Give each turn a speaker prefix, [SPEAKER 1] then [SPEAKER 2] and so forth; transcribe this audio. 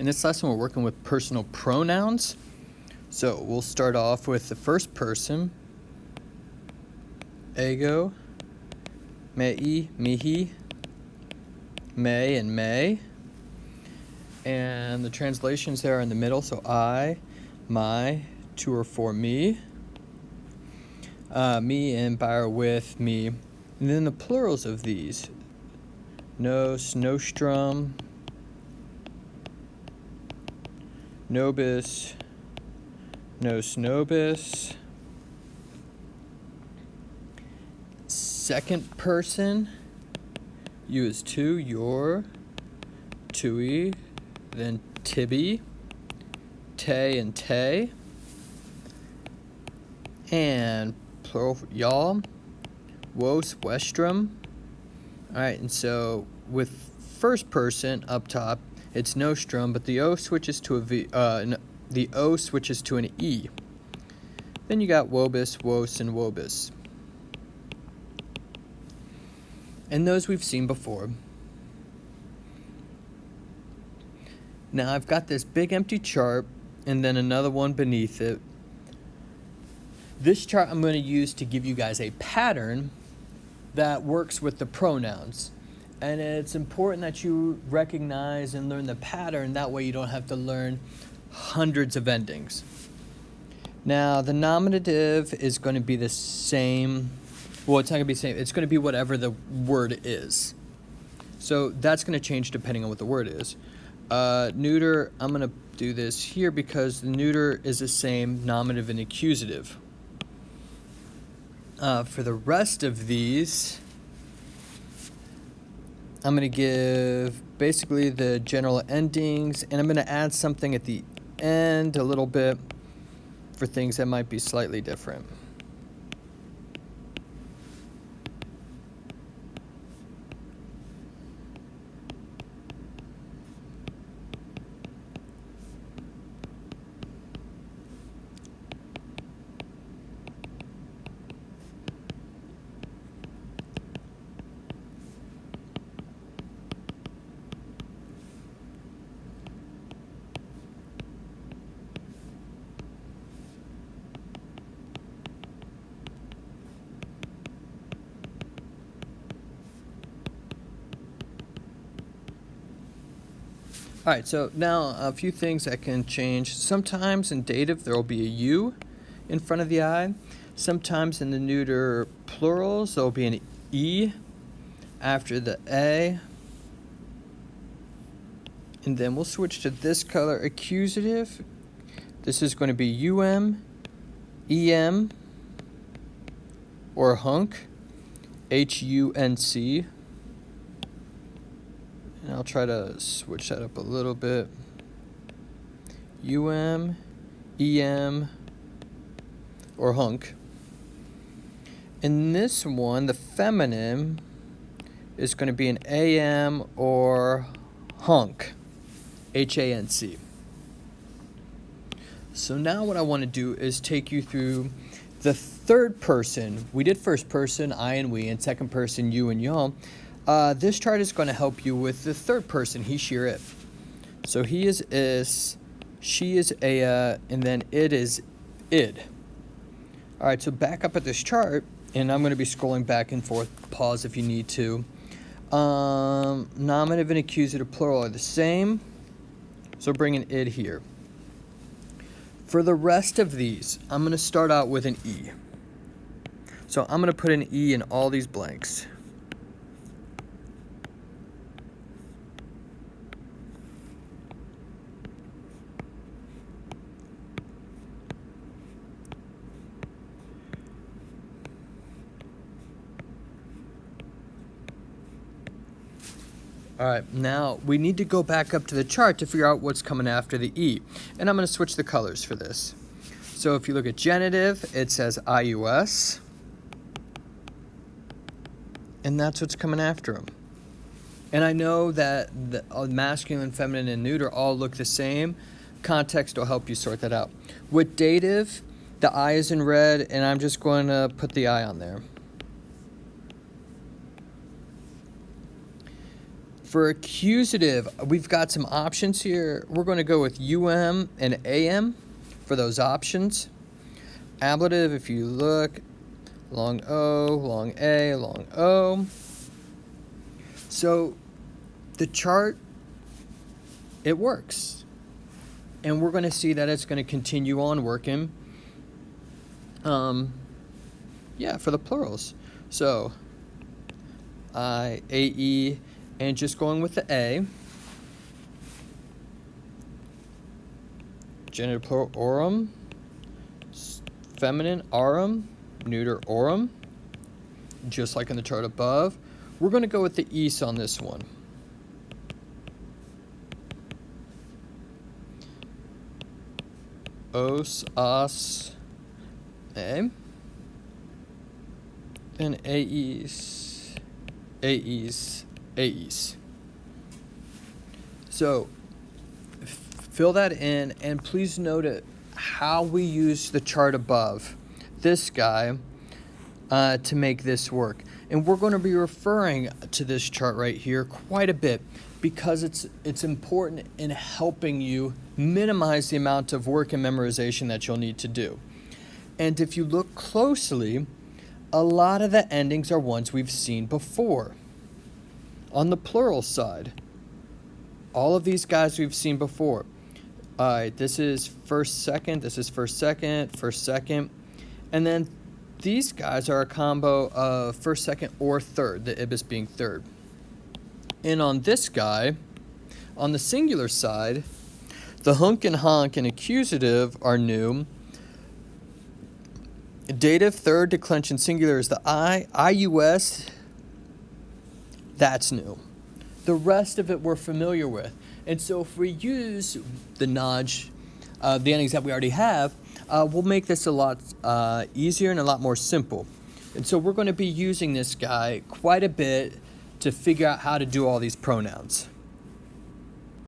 [SPEAKER 1] In this lesson, we're working with personal pronouns. So we'll start off with the first person. Ego, mei, mihi, me, and may. And the translations there are in the middle, so I, my, to or for me. Me and by or with me. And then the plurals of these. Nos, nostrum, nobis, nos nobis. Second person, you is to, your, tui, then tibi, te and te. And plural, y'all, vos, vestrum. Alright, and so with first person up top, it's nostrum, but the O switches to a V, the O switches to an E. Then you got vobis, vos, and vobis. And those we've seen before. Now I've got this big empty chart and then another one beneath it. This chart I'm going to use to give you guys a pattern that works with the pronouns. And it's important that you recognize and learn the pattern. That way you don't have to learn hundreds of endings. Now the nominative is going to be the same. Well, it's not going to be the same. It's going to be whatever the word is. So that's going to change depending on what the word is. Neuter, I'm going to do this here because the neuter is the same nominative and accusative. For the rest of these, I'm going to give basically the general endings, and I'm going to add something at the end a little bit for things that might be slightly different. All right, so now a few things that can change. Sometimes in dative there will be a U in front of the I. Sometimes in the neuter plurals there will be an E after the A. And then we'll switch to this color, accusative. This is going to be UM, EM, or hunk, HUNC. And I'll try to switch that up a little bit. UM, EM, or hunk. In this one, the feminine is going to be an AM or hunk, HANC. So now what I want to do is take you through the third person. We did first person, I and we, and second person, you and y'all. This chart is going to help you with the third person, he, she, or it. So he is is, she is ea, and then it is id. All right, so back up at this chart, and I'm going to be scrolling back and forth. Pause if you need to. Nominative and accusative plural are the same, so bring an id here. For the rest of these, I'm going to start out with an E. So I'm going to put an E in all these blanks. All right, now we need to go back up to the chart to figure out what's coming after the E. And I'm going to switch the colors for this. So if you look at genitive, it says IUS. And that's what's coming after them. And I know that the masculine, feminine, and neuter all look the same. Context will help you sort that out. With dative, the I is in red, and I'm just going to put the I on there. For accusative, we've got some options here. We're going to go with UM and AM for those options. Ablative, if you look, long O, long A, long O. So the chart, it works. And we're going to see that it's going to continue on working. Yeah, for the plurals. So I, A, E, and just going with the A. Genitive plural aurum, feminine aurum, neuter aurum, just like in the chart above. We're going to go with the east on this one. Os, os, A. And AEs, AEs, AEs. So fill that in, and please note it, how we use the chart above, this guy, to make this work. And we're going to be referring to this chart right here quite a bit because it's important in helping you minimize the amount of work and memorization that you'll need to do. And if you look closely, a lot of the endings are ones we've seen before. On the plural side, all of these guys we've seen before. All right, this is first, second, this is first, second. And then these guys are a combo of first, second, or third, the ibis being third. And on this guy, on the singular side, the hunk and honk and accusative are new. Dative, third, declension, singular is the I. IUS, that's new. The rest of it we're familiar with. And so if we use the nudge, the endings that we already have, we'll make this a lot easier and a lot more simple. And so we're going to be using this guy quite a bit to figure out how to do all these pronouns.